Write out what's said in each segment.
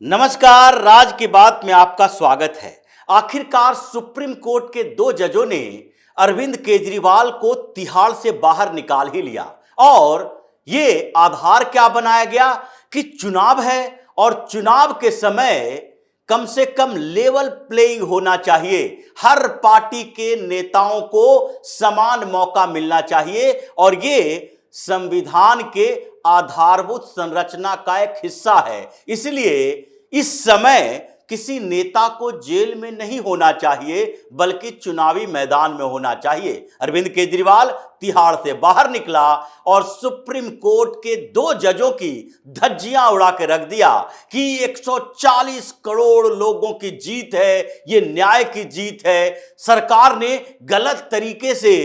नमस्कार, राज की बात में आपका स्वागत है। आखिरकार सुप्रीम कोर्ट के दो जजों ने अरविंद केजरीवाल को तिहाड़ से बाहर निकाल ही लिया और ये आधार क्या बनाया गया कि चुनाव है और चुनाव के समय कम से कम लेवल प्लेइंग होना चाहिए। हर पार्टी के नेताओं को समान मौका मिलना चाहिए और ये संविधान के आधारभूत संरचना का एक हिस्सा है। इसलिए इस समय किसी नेता को जेल में नहीं होना चाहिए बल्कि चुनावी मैदान में होना चाहिए। अरविंद केजरीवाल तिहाड़ से बाहर निकला और सुप्रीम कोर्ट के दो जजों की धज्जियां उड़ा के रख दिया कि 140 करोड़ लोगों की जीत है, ये न्याय की जीत है। सरकार ने गलत तरीके से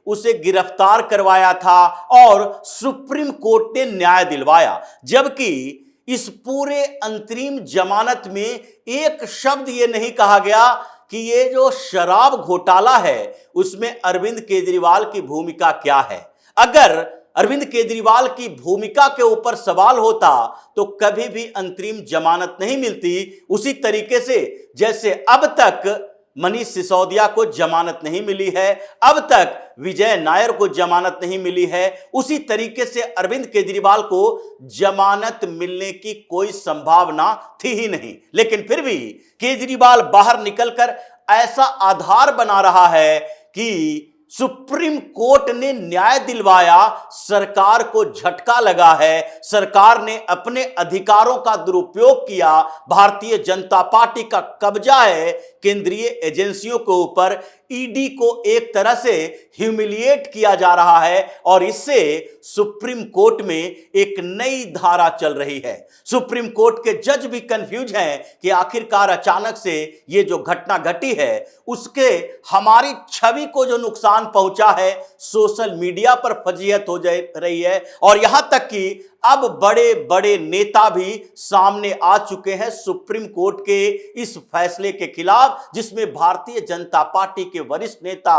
उसे गिरफ्तार करवाया था और सुप्रीम कोर्ट ने न्याय दिलवाया, जबकि इस पूरे अंतरिम जमानत में एक शब्द ये नहीं कहा गया कि ये जो शराब घोटाला है उसमें अरविंद केजरीवाल की भूमिका क्या है। अगर अरविंद केजरीवाल की भूमिका के ऊपर सवाल होता तो कभी भी अंतरिम जमानत नहीं मिलती। उसी तरीके से जैसे अब तक मनीष सिसोदिया को जमानत नहीं मिली है, अब तक विजय नायर को जमानत नहीं मिली है, उसी तरीके से अरविंद केजरीवाल को जमानत मिलने की कोई संभावना थी ही नहीं। लेकिन फिर भी केजरीवाल बाहर निकलकर ऐसा आधार बना रहा है कि सुप्रीम कोर्ट ने न्याय दिलवाया, सरकार को झटका लगा है, सरकार ने अपने अधिकारों का दुरुपयोग किया। भारतीय जनता पार्टी का कब्जा है केंद्रीय एजेंसियों के ऊपर। ईडी को एक तरह से ह्यूमिलिएट किया जा रहा है और इससे सुप्रीम कोर्ट में एक नई धारा चल रही है। सुप्रीम कोर्ट के जज भी कंफ्यूज हैं कि आखिरकार अचानक से ये जो घटना घटी है उसके हमारी छवि को जो नुकसान पहुंचा है, सोशल मीडिया पर फजीहत हो जा रही है और यहां तक कि अब बड़े बड़े नेता भी सामने आ चुके हैं सुप्रीम कोर्ट के इस फैसले के खिलाफ, जिसमें भारतीय जनता पार्टी के वरिष्ठ नेता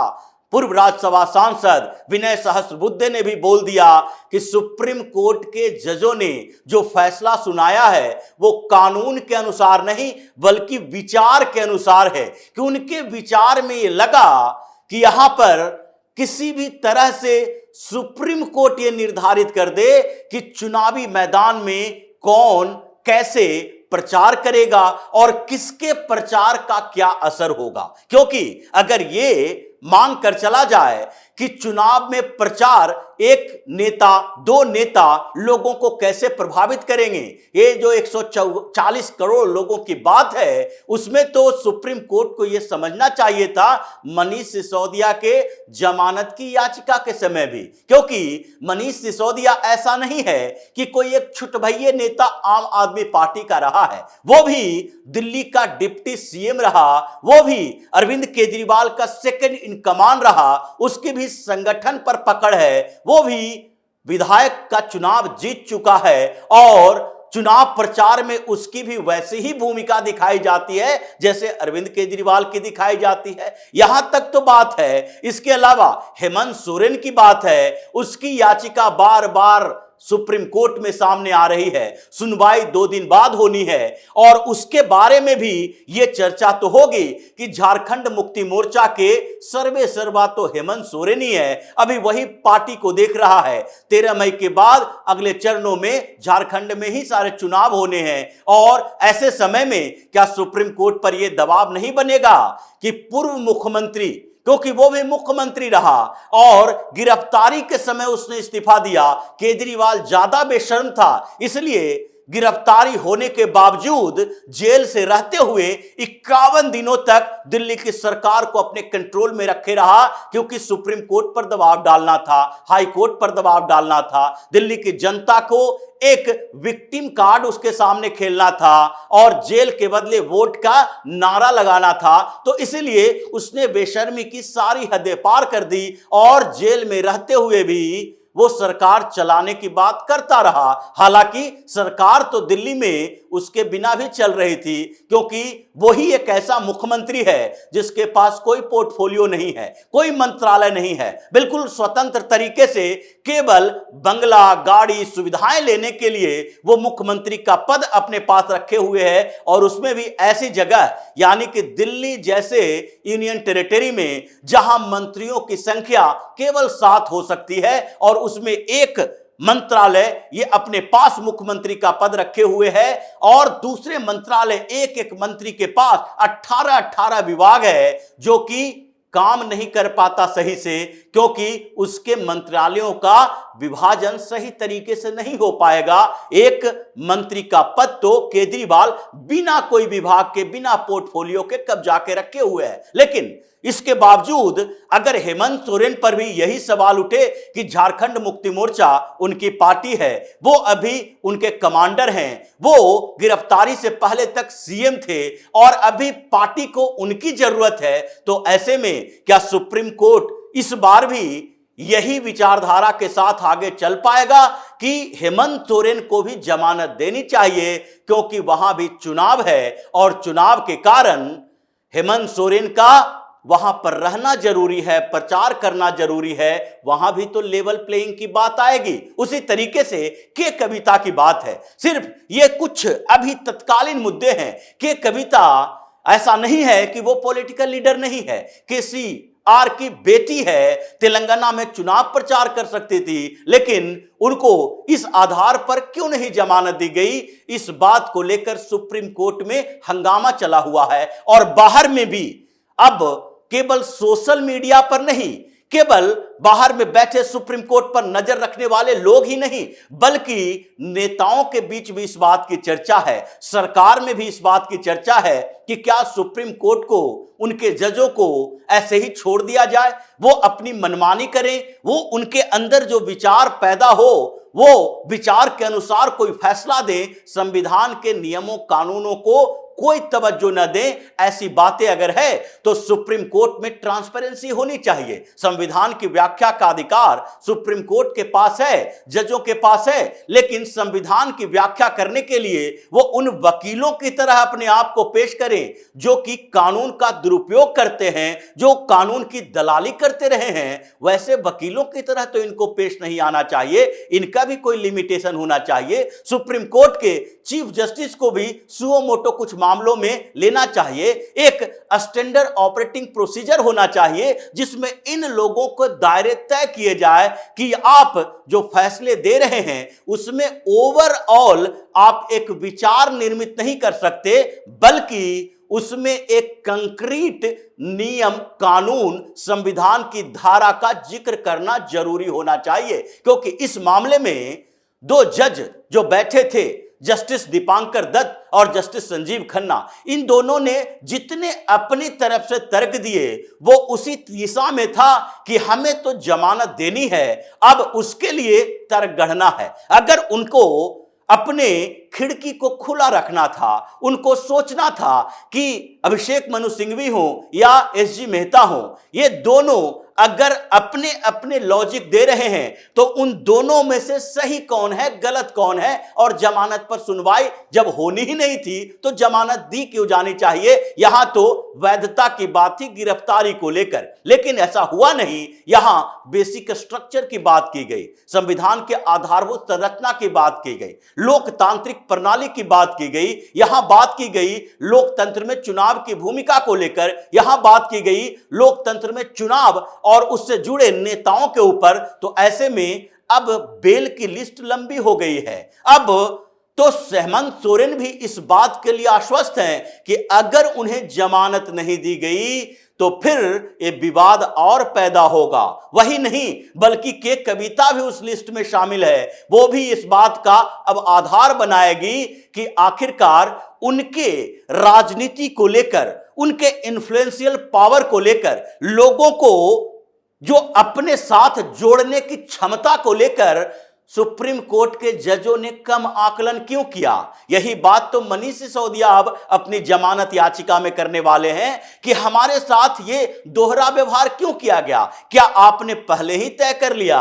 पूर्व राज्यसभा सांसद विनय सहस्त्रबुद्धे ने भी बोल दिया कि सुप्रीम कोर्ट के जजों ने जो फैसला सुनाया है वो कानून के अनुसार नहीं बल्कि विचार के अनुसार है। कि उनके विचार में ये लगा कि यहां पर किसी भी तरह से सुप्रीम कोर्ट ये निर्धारित कर दे कि चुनावी मैदान में कौन कैसे प्रचार करेगा और किसके प्रचार का क्या असर होगा। क्योंकि अगर ये मांग कर चला जाए कि चुनाव में प्रचार एक नेता दो नेता लोगों को कैसे प्रभावित करेंगे, ये जो 140 करोड़ लोगों की बात है उसमें तो सुप्रीम कोर्ट को यह समझना चाहिए था मनीष सिसोदिया के जमानत की याचिका के समय भी। क्योंकि मनीष सिसोदिया ऐसा नहीं है कि कोई एक छुटभइये नेता आम आदमी पार्टी का रहा है, वो भी दिल्ली का डिप्टी सीएम रहा, वो भी अरविंद केजरीवाल का सेकंड इन कमांड रहा, उसकी भी संगठन पर पकड़ है, वो भी विधायक का चुनाव जीत चुका है और चुनाव प्रचार में उसकी भी वैसी ही भूमिका दिखाई जाती है जैसे अरविंद केजरीवाल की दिखाई जाती है। यहां तक तो बात है। इसके अलावा हेमंत सोरेन की बात है, उसकी याचिका बार बार सुप्रीम कोर्ट में सामने आ रही है, सुनवाई 2 दिन बाद होनी है और उसके बारे में भी यह चर्चा तो होगी कि झारखंड मुक्ति मोर्चा के सर्वे सर्वा तो हेमंत सोरेन ही है, अभी वही पार्टी को देख रहा है। 13 मई के बाद अगले चरणों में झारखंड में ही सारे चुनाव होने हैं और ऐसे समय में क्या सुप्रीम कोर्ट पर यह दबाव नहीं बनेगा कि पूर्व मुख्यमंत्री, क्योंकि वो भी मुख्यमंत्री रहा और गिरफ्तारी के समय उसने इस्तीफा दिया, केजरीवाल ज्यादा बेशर्म था, इसलिए गिरफ्तारी होने के बावजूद जेल से रहते हुए 51 दिनों तक दिल्ली की सरकार को अपने कंट्रोल में रखे रहा, क्योंकि सुप्रीम कोर्ट पर दबाव डालना था, हाई कोर्ट पर दबाव डालना था, दिल्ली की जनता को एक विक्टिम कार्ड उसके सामने खेलना था और जेल के बदले वोट का नारा लगाना था। तो इसलिए उसने बेशर्मी की सारी हदें पार कर दी और जेल में रहते हुए भी वो सरकार चलाने की बात करता रहा। हालांकि सरकार तो दिल्ली में उसके बिना भी चल रही थी, क्योंकि वही एक ऐसा मुख्यमंत्री है जिसके पास कोई पोर्टफोलियो नहीं है, कोई मंत्रालय नहीं है, बिल्कुल स्वतंत्र तरीके से केवल बंगला, गाड़ी, सुविधाएं लेने के लिए वो मुख्यमंत्री का पद अपने पास रखे हुए है, और उसमें भी ऐसी जगह यानी कि दिल्ली जैसे यूनियन टेरिटरी में जहां मंत्रियों की संख्या केवल 7 हो सकती है, और उसमें एक मंत्रालय ये अपने पास मुख्यमंत्री का पद रखे हुए है, और दूसरे मंत्रालय एक एक मंत्री के पास 18 विभाग है जो कि काम नहीं कर पाता सही से, क्योंकि उसके मंत्रालयों का विभाजन सही तरीके से नहीं हो पाएगा। एक मंत्री का पद तो केजरीवाल बिना कोई विभाग के, बिना पोर्टफोलियो के कब्जा के रखे हुए हैं। लेकिन इसके बावजूद अगर हेमंत सोरेन पर भी यही सवाल उठे कि झारखंड मुक्ति मोर्चा उनकी पार्टी है, वो अभी उनके कमांडर हैं, वो गिरफ्तारी से पहले तक सीएम थे और अभी पार्टी को उनकी जरूरत है, तो ऐसे में क्या सुप्रीम कोर्ट इस बार भी यही विचारधारा के साथ आगे चल पाएगा कि हेमंत सोरेन को भी जमानत देनी चाहिए, क्योंकि वहां भी चुनाव है और चुनाव के कारण हेमंत सोरेन का वहां पर रहना जरूरी है, प्रचार करना जरूरी है, वहां भी तो लेवल प्लेइंग की बात आएगी। उसी तरीके से के कविता की बात है। सिर्फ ये कुछ अभी तत्कालीन मुद्दे हैं। के कविता ऐसा नहीं है कि वो पॉलिटिकल लीडर नहीं है, केसीआर की बेटी है, तेलंगाना में चुनाव प्रचार कर सकती थी, लेकिन उनको इस आधार पर क्यों नहीं जमानत दी गई, इस बात को लेकर सुप्रीम कोर्ट में हंगामा चला हुआ है। और बाहर में भी अब केवल सोशल मीडिया पर नहीं, केवल बाहर में बैठे सुप्रीम कोर्ट पर नजर रखने वाले लोग ही नहीं, बल्कि नेताओं के बीच भी इस बात की चर्चा है, सरकार में भी इस बात की चर्चा है कि क्या सुप्रीम कोर्ट को, उनके जजों को ऐसे ही छोड़ दिया जाए, वो अपनी मनमानी करें, वो उनके अंदर जो विचार पैदा हो वो विचार के अनुसार कोई फैसला दे, संविधान के नियमों कानूनों को कोई तवज्जो न दें। ऐसी बातें अगर है तो सुप्रीम कोर्ट में ट्रांसपेरेंसी होनी चाहिए। संविधान की व्याख्या का अधिकार सुप्रीम कोर्ट के पास है, जजों के पास है, लेकिन संविधान की व्याख्या करने के लिए वो उन वकीलों की तरह अपने आप को पेश करें जो कि कानून का दुरुपयोग करते हैं, जो कानून की दलाली करते रहे हैं। वैसे वकीलों की तरह तो इनको पेश नहीं आना चाहिए, इनका भी कोई लिमिटेशन होना चाहिए। सुप्रीम कोर्ट के चीफ जस्टिस को भी सुओ मोटो कुछ मामलों में लेना चाहिए। एक स्टैंडर्ड ऑपरेटिंग प्रोसीजर होना चाहिए जिसमें इन लोगों को दायरे तय किए जाए कि आप जो फैसले दे रहे हैं उसमें ओवरऑल आप एक विचार निर्मित नहीं कर सकते, बल्कि उसमें एक कंक्रीट नियम, कानून, संविधान की धारा का जिक्र करना जरूरी होना चाहिए। क्योंकि इस मामले में दो जज जो बैठे थे, जस्टिस दीपांकर दत्त और जस्टिस संजीव खन्ना, इन दोनों ने जितने अपनी तरफ से तर्क दिए वो उसी दिशा में था कि हमें तो जमानत देनी है, अब उसके लिए तर्क गढ़ना है। अगर उनको अपने खिड़की को खुला रखना था, उनको सोचना था कि अभिषेक मनु सिंघवी हो या एसजी मेहता हो, ये दोनों अगर अपने अपने लॉजिक दे रहे हैं तो उन दोनों में से सही कौन है, गलत कौन है, और जमानत पर सुनवाई जब होनी ही नहीं थी तो जमानत दी क्यों जानी चाहिए। यहां तो वैधता की बात थी गिरफ्तारी को लेकर, लेकिन ऐसा हुआ नहीं। यहां बेसिक स्ट्रक्चर की बात की गई, संविधान के आधारभूत संरचना की बात की गई, लोकतांत्रिक प्रणाली की बात की गई, यहां बात की गई लोकतंत्र में चुनाव की भूमिका को लेकर, यहां बात की गई लोकतंत्र में चुनाव और उससे जुड़े नेताओं के ऊपर। तो ऐसे में अब बेल की लिस्ट लंबी हो गई है। अब तो हेमंत सोरेन भी इस बात के लिए आश्वस्त हैं कि अगर उन्हें जमानत नहीं दी गई तो फिर ये विवाद और पैदा होगा। वही नहीं बल्कि के कविता भी उस लिस्ट में शामिल है, वो भी इस बात का अब आधार बनाएगी कि आखिरकार उनके राजनीति को लेकर, उनके इन्फ्लुएंशियल पावर को लेकर, लोगों को जो अपने साथ जोड़ने की क्षमता को लेकर सुप्रीम कोर्ट के जजों ने कम आकलन क्यों किया। यही बात तो मनीष सिसोदिया अब अपनी जमानत याचिका में करने वाले हैं कि हमारे साथ ये दोहरा व्यवहार क्यों किया गया। क्या आपने पहले ही तय कर लिया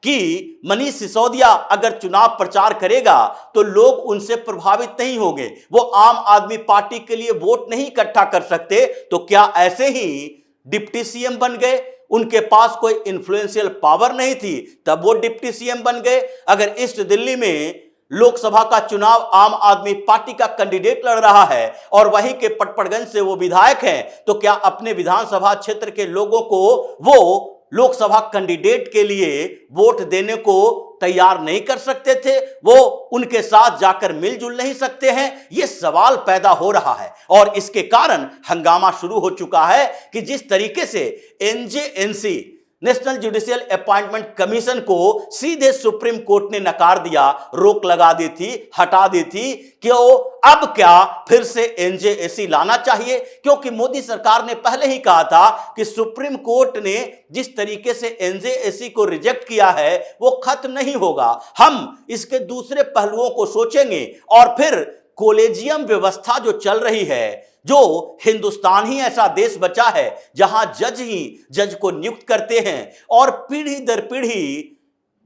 कि मनीष सिसोदिया अगर चुनाव प्रचार करेगा तो लोग उनसे प्रभावित नहीं होंगे, वो आम आदमी पार्टी के लिए वोट नहीं इकट्ठा कर सकते, तो क्या ऐसे ही डिप्टी सीएम बन गए? उनके पास कोई इन्फ्लुएंशियल पावर नहीं थी तब वो डिप्टी सीएम बन गए। अगर ईस्ट दिल्ली में लोकसभा का चुनाव आम आदमी पार्टी का कैंडिडेट लड़ रहा है और वहीं के पटपड़गंज से वो विधायक हैं, तो क्या अपने विधानसभा क्षेत्र के लोगों को वो लोकसभा कैंडिडेट के लिए वोट देने को तैयार नहीं कर सकते थे? वो उनके साथ जाकर मिलजुल नहीं सकते हैं? यह सवाल पैदा हो रहा है और इसके कारण हंगामा शुरू हो चुका है कि जिस तरीके से एनजेएनसी नेशनल जुडिशियल अपॉइंटमेंट कमीशन को सीधे सुप्रीम कोर्ट ने नकार दिया, रोक लगा दी थी, हटा दी थी, क्यों अब क्या फिर से एनजेएसी लाना चाहिए? क्योंकि मोदी सरकार ने पहले ही कहा था कि सुप्रीम कोर्ट ने जिस तरीके से एनजेएसी को रिजेक्ट किया है वो खत्म नहीं होगा, हम इसके दूसरे पहलुओं को सोचेंगे और फिर कॉलेजियम व्यवस्था जो चल रही है, जो हिंदुस्तान ही ऐसा देश बचा है जहां जज ही जज को नियुक्त करते हैं और पीढ़ी दर पीढ़ी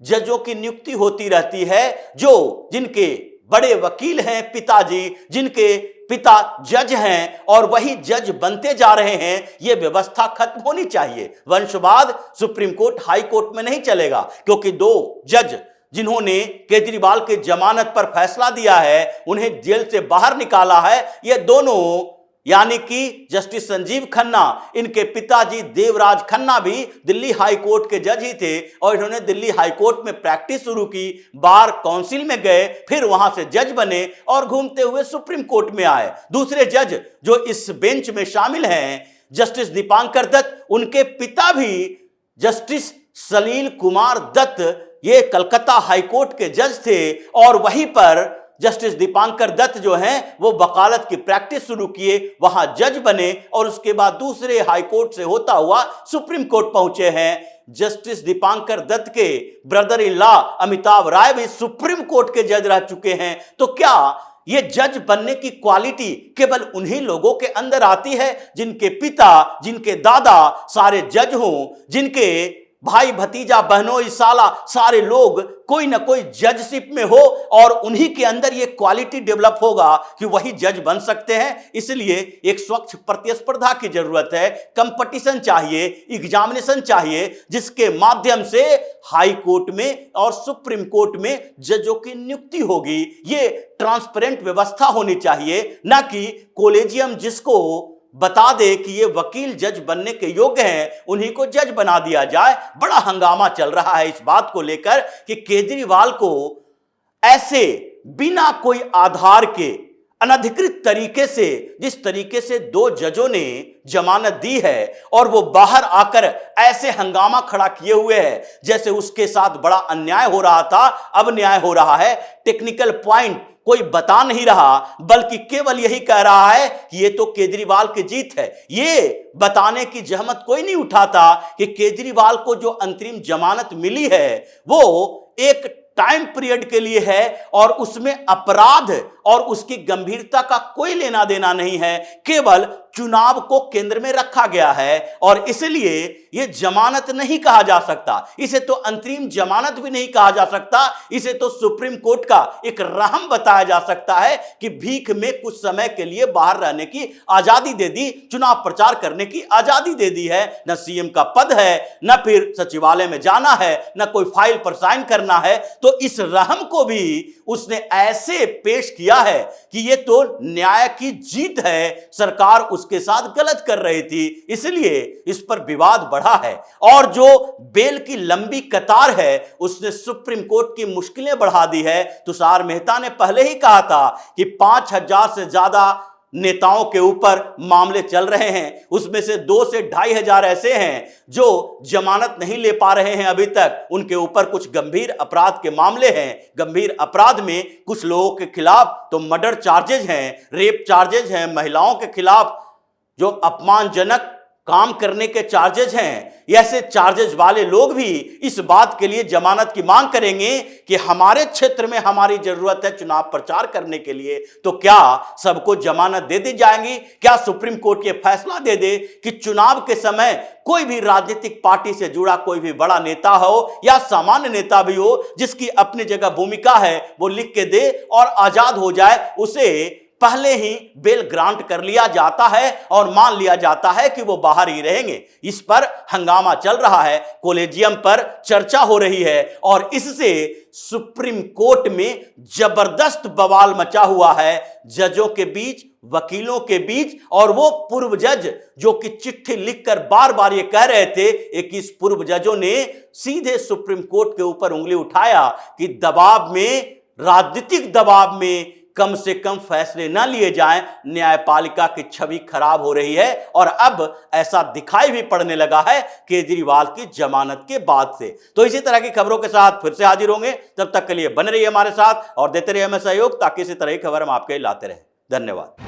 जजों की नियुक्ति होती रहती है, जो जिनके बड़े वकील हैं पिताजी, जिनके पिता जज हैं और वही जज बनते जा रहे हैं, यह व्यवस्था खत्म होनी चाहिए। वंशवाद सुप्रीम कोर्ट हाई कोर्ट में नहीं चलेगा, क्योंकि दो जज जिन्होंने केजरीवाल के जमानत पर फैसला दिया है, उन्हें जेल से बाहर निकाला है, ये दोनों यानी कि जस्टिस संजीव खन्ना, इनके पिताजी देवराज खन्ना भी दिल्ली हाई कोर्ट के जज ही थे और इन्होंने दिल्ली हाई कोर्ट में प्रैक्टिस शुरू की, बार काउंसिल में गए, फिर वहां से जज बने और घूमते हुए सुप्रीम कोर्ट में आए। दूसरे जज जो इस बेंच में शामिल हैं, जस्टिस दीपांकर दत्त, उनके पिता भी जस्टिस सलील कुमार दत्त ये कलकत्ता हाईकोर्ट के जज थे और वहीं पर जस्टिस दीपांकर दत्त जो हैं वो वकालत की प्रैक्टिस शुरू किए, वहां जज बने और उसके बाद दूसरे हाईकोर्ट से होता हुआ सुप्रीम कोर्ट पहुंचे हैं। जस्टिस दीपांकर दत्त के ब्रदर इन लॉ अमिताभ राय भी सुप्रीम कोर्ट के जज रह चुके हैं। तो क्या ये जज बनने की क्वालिटी केवल उन्हीं लोगों के अंदर आती है जिनके पिता, जिनके दादा सारे जज हों, जिनके भाई भतीजा बहनों साला सारे लोग कोई ना कोई जजशिप में हो और उन्हीं के अंदर ये क्वालिटी डेवलप होगा कि वही जज बन सकते हैं? इसलिए एक स्वच्छ प्रतिस्पर्धा की जरूरत है, कंपटीशन चाहिए, एग्जामिनेशन चाहिए, जिसके माध्यम से हाई कोर्ट में और सुप्रीम कोर्ट में जजों की नियुक्ति होगी। ये ट्रांसपेरेंट व्यवस्था होनी चाहिए, ना कि कॉलेजियम जिसको बता दे कि ये वकील जज बनने के योग्य हैं, उन्हीं को जज बना दिया जाए। बड़ा हंगामा चल रहा है इस बात को लेकर कि केजरीवाल को ऐसे बिना कोई आधार के अनधिकृत तरीके से, जिस तरीके से दो जजों ने जमानत दी है और वो बाहर आकर ऐसे हंगामा खड़ा किए हुए हैं जैसे उसके साथ बड़ा अन्याय हो रहा था, अब न्याय हो रहा है। टेक्निकल पॉइंट कोई बता नहीं रहा, बल्कि केवल यही कह रहा है कि ये तो केजरीवाल की जीत है। ये बताने की जहमत कोई नहीं उठाता कि केजरीवाल को जो अंतरिम जमानत मिली है वो एक टाइम पीरियड के लिए है और उसमें अपराध और उसकी गंभीरता का कोई लेना देना नहीं है, केवल चुनाव को केंद्र में रखा गया है और इसलिए यह जमानत नहीं कहा जा सकता, इसे तो अंतरिम जमानत भी नहीं कहा जा सकता, इसे तो सुप्रीम कोर्ट का एक रहम बताया जा सकता है कि भीख में कुछ समय के लिए बाहर रहने की आजादी दे दी, चुनाव प्रचार करने की आजादी दे दी है। न सीएम का पद है, न फिर सचिवालय में जाना है, न कोई फाइल पर साइन करना है। तो इस रहम को भी उसने ऐसे पेश किया है कि ये तो न्याय की जीत है, सरकार उसके साथ गलत कर रही थी, इसलिए इस पर विवाद बढ़ा है। और जो बेल की लंबी कतार है उसने सुप्रीम कोर्ट की मुश्किलें बढ़ा दी है। तुषार मेहता ने पहले ही कहा था कि 5000 से ज्यादा नेताओं के ऊपर मामले चल रहे हैं, उसमें से 2 से 2500 ऐसे हैं जो जमानत नहीं ले पा रहे हैं अभी तक, उनके ऊपर कुछ गंभीर अपराध के मामले हैं। गंभीर अपराध में कुछ लोगों के खिलाफ तो मर्डर चार्जेज हैं, रेप चार्जेज हैं, महिलाओं के खिलाफ जो अपमानजनक काम करने के चार्जेज हैं, ऐसे चार्जेज वाले लोग भी इस बात के लिए जमानत की मांग करेंगे कि हमारे क्षेत्र में हमारी जरूरत है चुनाव प्रचार करने के लिए, तो क्या सबको जमानत दे दी जाएगी? क्या सुप्रीम कोर्ट ये फैसला दे दे कि चुनाव के समय कोई भी राजनीतिक पार्टी से जुड़ा कोई भी बड़ा नेता हो या सामान्य नेता भी हो, जिसकी अपनी जगह भूमिका है, वो लिख के दे और आजाद हो जाए, उसे पहले ही बेल ग्रांट कर लिया जाता है और मान लिया जाता है कि वो बाहर ही रहेंगे। इस पर हंगामा चल रहा है, कॉलेजियम पर चर्चा हो रही है और इससे सुप्रीम कोर्ट में जबरदस्त बवाल मचा हुआ है, जजों के बीच, वकीलों के बीच। और वो पूर्व जज जो कि चिट्ठी लिखकर बार बार ये कह रहे थे, 21 पूर्व जजों ने सीधे सुप्रीम कोर्ट के ऊपर उंगली उठाया कि दबाव में, राजनीतिक दबाव में कम से कम फैसले ना लिए जाएं, न्यायपालिका की छवि खराब हो रही है। और अब ऐसा दिखाई भी पड़ने लगा है केजरीवाल की जमानत के बाद से। तो इसी तरह की खबरों के साथ फिर से हाजिर होंगे, तब तक के लिए बने रहिए हमारे साथ और देते रहिए हमें सहयोग, ताकि इसी तरह की खबर हम आपके लिए लाते रहें। धन्यवाद।